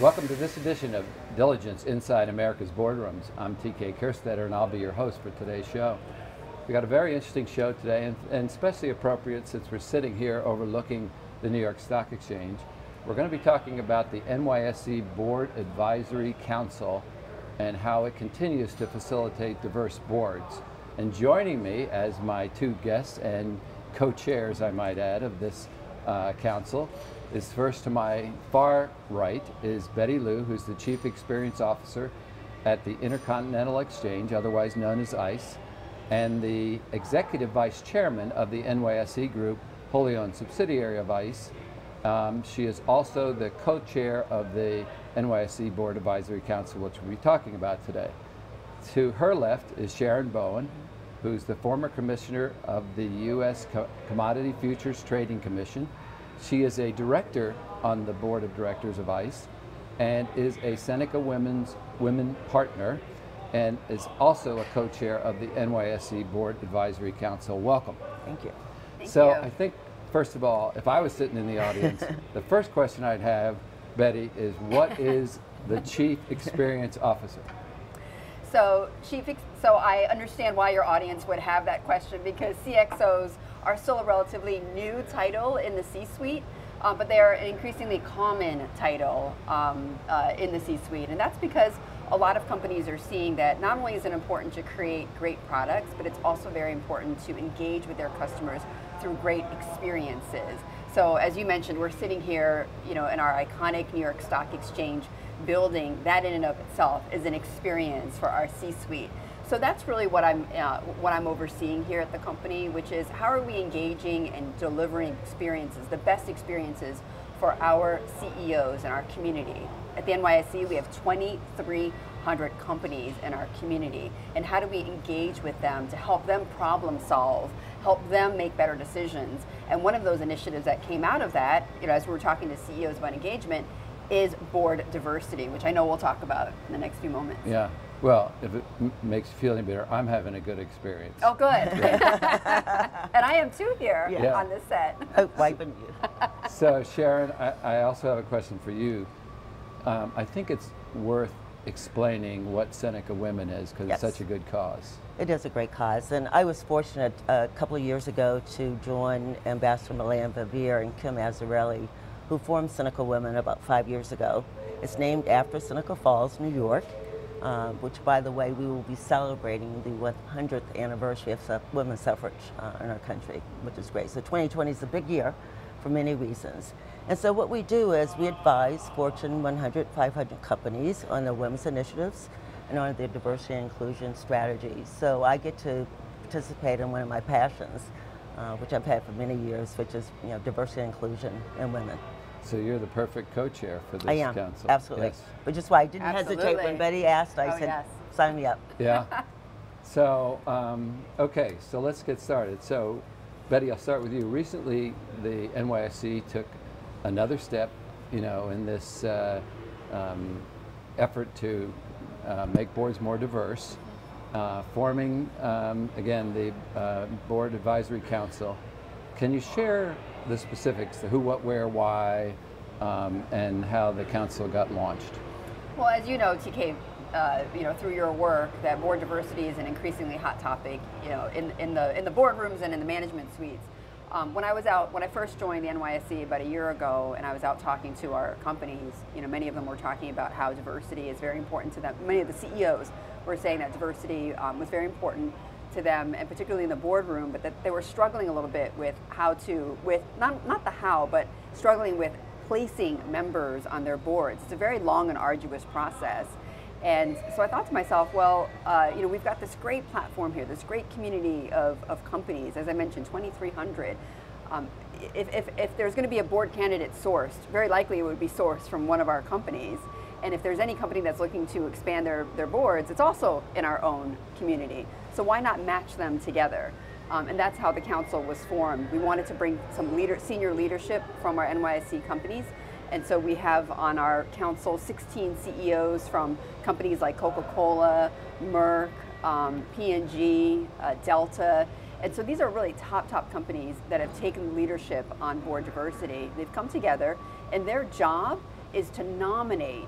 Welcome to this edition of Diligence Inside America's Boardrooms. I'm TK Kerstetter, and I'll be your host for today's show. We got a very interesting show today, and especially appropriate since we're sitting here overlooking the New York Stock Exchange. We're going to be talking about the NYSE Board Advisory Council and how it continues to facilitate diverse boards. And joining me as my two guests and co-chairs, I might add, of this council is first to my far right is Betty Liu, who's the Chief Experience Officer at the Intercontinental Exchange, otherwise known as ICE, and the Executive Vice Chairman of the NYSE Group, wholly owned subsidiary of ICE. She is also the co-chair of the NYSE Board Advisory Council, which we'll be talking about today. To her left is Sharon Bowen, who's the former commissioner of the U.S. Commodity Futures Trading Commission. She is a director on the board of directors of ICE and is a Seneca Women Partner and is also a co-chair of the NYSE Board Advisory Council. Welcome. Thank you. Thank you. I think, first of all, if I was sitting in the audience, the first question I'd have, Betty, is what is the Chief Experience Officer? So I understand why your audience would have that question, because CXOs are still a relatively new title in the C-suite, but they are an increasingly common title in the C-suite. And that's because a lot of companies are seeing that not only is it important to create great products, but it's also very important to engage with their customers through great experiences. So as you mentioned, we're sitting here, in our iconic New York Stock Exchange building. That in and of itself is an experience for our C-suite. So that's really what I'm overseeing here at the company, which is how are we engaging and delivering experiences, the best experiences for our CEOs in our community. At the NYSE, we have 2,300 companies in our community, and how do we engage with them to help them problem solve, help them make better decisions? And one of those initiatives that came out of that, as we're talking to CEOs about engagement, is board diversity, which I know we'll talk about in the next few moments. Yeah. Well, if it makes you feel any better, I'm having a good experience. Oh, good. Yeah. And I am too here on this set. Oh, wiping you. So, Sharon, I also have a question for you. I think it's worth explaining what Seneca Women is, because it's such a good cause. It is a great cause, and I was fortunate a couple of years ago to join Ambassador Milan Vivier and Kim Azzarelli, who formed Seneca Women about 5 years ago. It's named after Seneca Falls, New York, which, by the way, we will be celebrating the 100th anniversary of women's suffrage in our country, which is great. So 2020 is a big year for many reasons. And so what we do is we advise Fortune 100, 500 companies on their women's initiatives and on their diversity and inclusion strategies. So I get to participate in one of my passions, which I've had for many years, which is diversity and inclusion in women. So you're the perfect co-chair for this council. Absolutely. Yes. Which is why I didn't hesitate when Betty asked. I said, sign me up. Yeah. So, okay, so let's get started. So, Betty, I'll start with you. Recently, the NYSE took another step, in this effort to make boards more diverse, forming, again, the Board Advisory Council. Can you share the specifics, the who, what, where, why, and how the council got launched? Well, as you know, TK, through your work, that board diversity is an increasingly hot topic, in the boardrooms and in the management suites. When I first joined the NYSE about a year ago, and I was out talking to our companies, many of them were talking about how diversity is very important to them. Many of the CEOs were saying that diversity was very important to them, and particularly in the boardroom, but that they were struggling a little bit with not the how, but struggling with placing members on their boards. It's a very long and arduous process. And so I thought to myself, well, we've got this great platform here, this great community of companies, as I mentioned, 2,300. If there's going to be a board candidate sourced, very likely it would be sourced from one of our companies. And if there's any company that's looking to expand their boards, it's also in our own community. So why not match them together? And that's how the council was formed. We wanted to bring some senior leadership from our NYSE companies. And so we have on our council 16 CEOs from companies like Coca-Cola, Merck, P&G, Delta. And so these are really top companies that have taken leadership on board diversity. They've come together, and their job is to nominate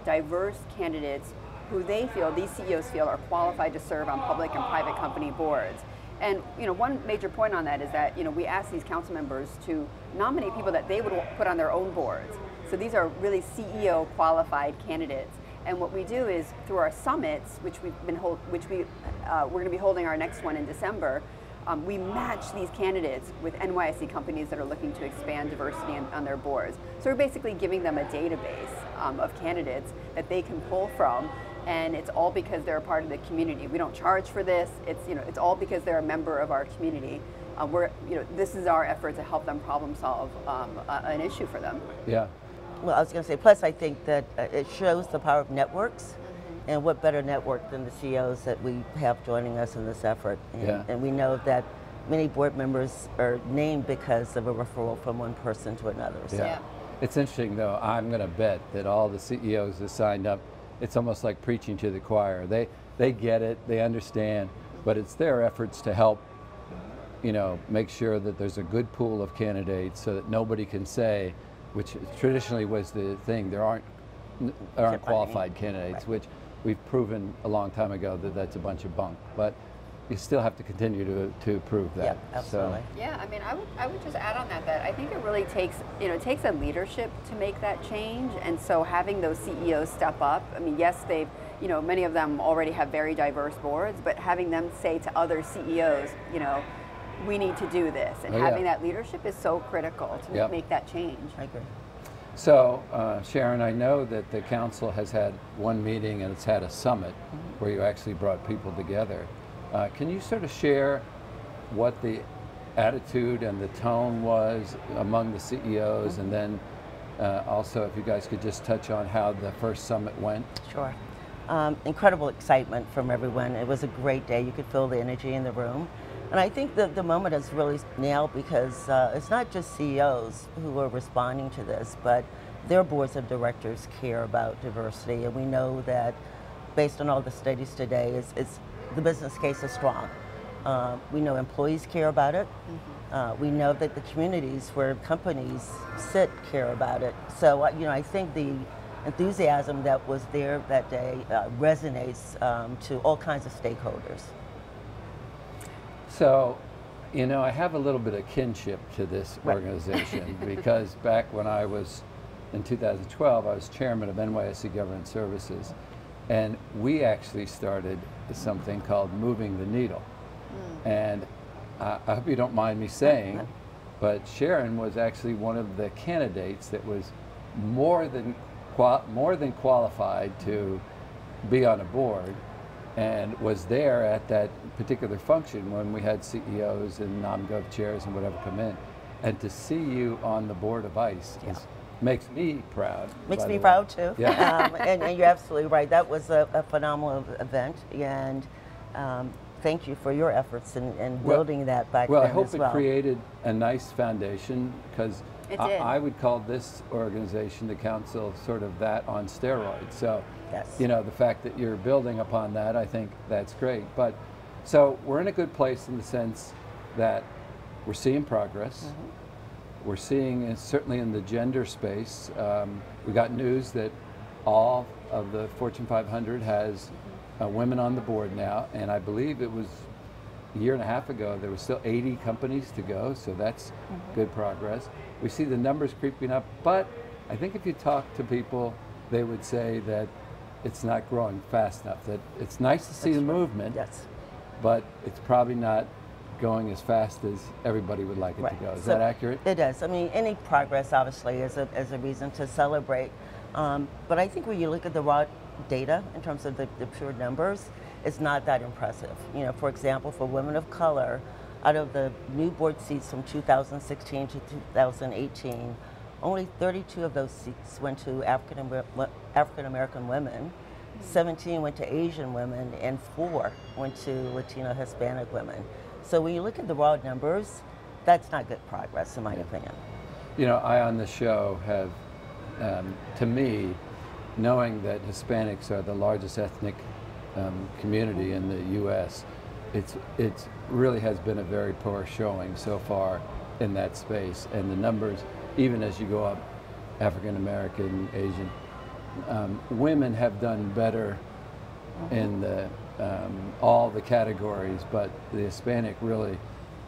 diverse candidates who they feel, these CEOs feel, are qualified to serve on public and private company boards. And one major point on that is that we ask these council members to nominate people that they would put on their own boards. So these are really CEO qualified candidates. And what we do is through our summits, which we're going to be holding our next one in December, we match these candidates with NYSE companies that are looking to expand diversity on their boards. So we're basically giving them a database of candidates that they can pull from, and it's all because they're a part of the community. We don't charge for this. It's all because they're a member of our community. This is our effort to help them problem solve an issue for them. Yeah. Well, I was going to say, plus I think that it shows the power of networks, and what better network than the CEOs that we have joining us in this effort. And we know that many board members are named because of a referral from one person to another. So. Yeah. It's interesting, though. I'm going to bet that all the CEOs that signed up, it's almost like preaching to the choir. They get it, they understand, but it's their efforts to help, make sure that there's a good pool of candidates so that nobody can say, which traditionally was the thing, there aren't qualified candidates, which we've proven a long time ago that that's a bunch of bunk. But you still have to continue to prove that. Yeah, absolutely. So. Yeah, I would just add on that I think it really takes a leadership to make that change, and so having those CEOs step up. I mean, yes, they've many of them already have very diverse boards, but having them say to other CEOs, we need to do this, and having that leadership is so critical to make that change. I agree. So, Sharon, I know that the council has had one meeting and it's had a summit where you actually brought people together. Can you sort of share what the attitude and the tone was among the CEOs, and then also if you guys could just touch on how the first summit went? Sure. Incredible excitement from everyone. It was a great day. You could feel the energy in the room. And I think the moment is really nailed because it's not just CEOs who are responding to this, but their boards of directors care about diversity. And we know that based on all the studies today, the business case is strong. We know employees care about it. We know that the communities where companies sit care about it. So, I think the enthusiasm that was there that day resonates to all kinds of stakeholders. So, I have a little bit of kinship to this organization because back when I was, in 2012, I was chairman of NYSE Government Services, and we actually started something called Moving the Needle. And I hope you don't mind me saying, but Sharon was actually one of the candidates that was more than qualified to be on a board, and was there at that particular function when we had CEOs and non-gov chairs and whatever come in. And to see you on the board of ICE makes me proud. Makes me proud too. Yeah. And you're absolutely right. That was a phenomenal event, and thank you for your efforts in building that back then as well. Well, I hope it created a nice foundation, because I would call this organization, the council, sort of that on steroids. So, the fact that you're building upon that, I think that's great. But so we're in a good place in the sense that we're seeing progress. We're seeing, certainly in the gender space, we got news that all of the Fortune 500 has women on the board now, and I believe it was a year and a half ago, there was still 80 companies to go, so that's good progress. We see the numbers creeping up, but I think if you talk to people, they would say that it's not growing fast enough, that it's nice to see the movement, but it's probably not going as fast as everybody would like it to go. Is that accurate? It is. I mean, any progress obviously is a reason to celebrate. But I think when you look at the raw data in terms of the pure numbers, it's not that impressive. For example, for women of color, out of the new board seats from 2016 to 2018, only 32 of those seats went to African American women, 17 went to Asian women, and 4 went to Latino Hispanic women. So when you look at the raw numbers, that's not good progress, in my opinion. I on the show have, to me, knowing that Hispanics are the largest ethnic community in the U.S., it's really has been a very poor showing so far in that space. And the numbers, even as you go up African American, Asian. Women have done better in the all the categories, but the Hispanic really,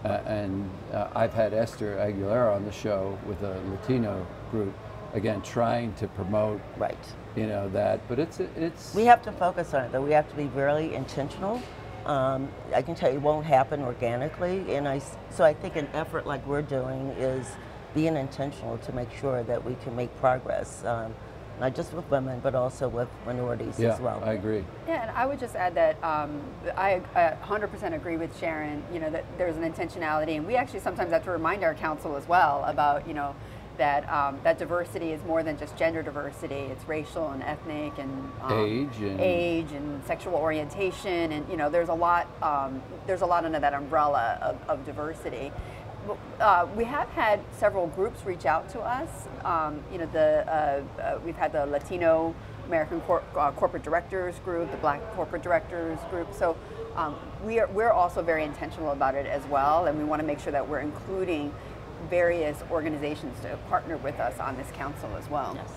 I've had Esther Aguilera on the show with a Latino group, again trying to promote that, but it's we have to focus on it though. We have to be very intentional. I can tell you it won't happen organically, and so I think an effort like we're doing is being intentional to make sure that we can make progress, not just with women, but also with minorities as well. I agree. Yeah, and I would just add that I 100% agree with Sharon, that there's an intentionality, and we actually sometimes have to remind our council as well about, that diversity is more than just gender diversity. It's racial and ethnic and age and sexual orientation, and there's a lot under that umbrella of diversity. We have had several groups reach out to us. We've had the Latino American Corporate Directors Group, the Black Corporate Directors Group. So we're also very intentional about it as well, and we want to make sure that we're including various organizations to partner with us on this council as well. Yes.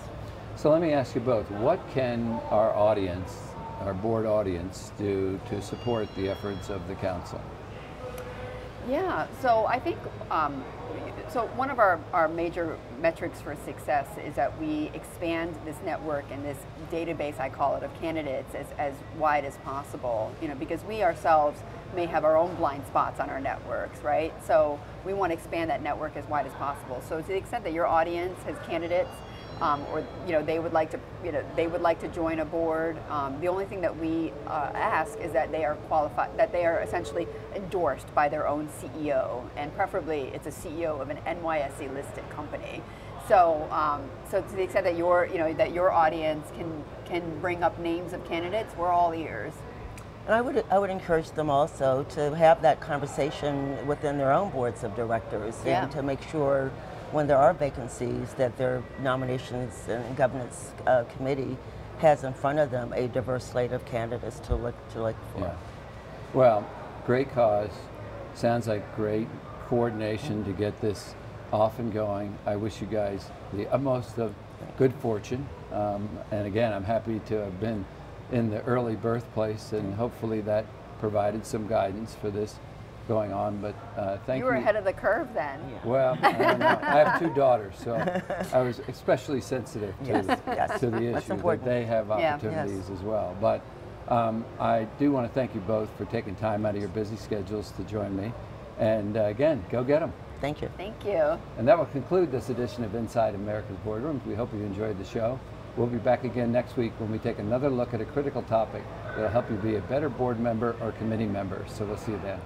So let me ask you both, what can our audience, our board audience, do to support the efforts of the council? Yeah, so I think, so one of our major metrics for success is that we expand this network and this database, I call it, of candidates as wide as possible, because we ourselves may have our own blind spots on our networks, right? So we want to expand that network as wide as possible. So to the extent that your audience has candidates, or they would like to join a board, the only thing that we ask is that they are qualified, that they are essentially endorsed by their own CEO, and preferably it's a CEO of an NYSE listed company. So, so to the extent that your audience can bring up names of candidates, we're all ears. And I would encourage them also to have that conversation within their own boards of directors, and to make sure when there are vacancies that their nominations and governance committee has in front of them a diverse slate of candidates to look for. Yeah. Well, great cause. Sounds like great coordination to get this off and going. I wish you guys the utmost of good fortune. And again, I'm happy to have been in the early birthplace, and hopefully that provided some guidance for this going on. But thank you. You were ahead of the curve then. Yeah. Well, I don't know. I have 2 daughters, so I was especially sensitive to the issue that they have opportunities as well. But I do want to thank you both for taking time out of your busy schedules to join me. And again, go get them. Thank you. Thank you. And that will conclude this edition of Inside America's Boardrooms. We hope you enjoyed the show. We'll be back again next week when we take another look at a critical topic that will help you be a better board member or committee member. So we'll see you then.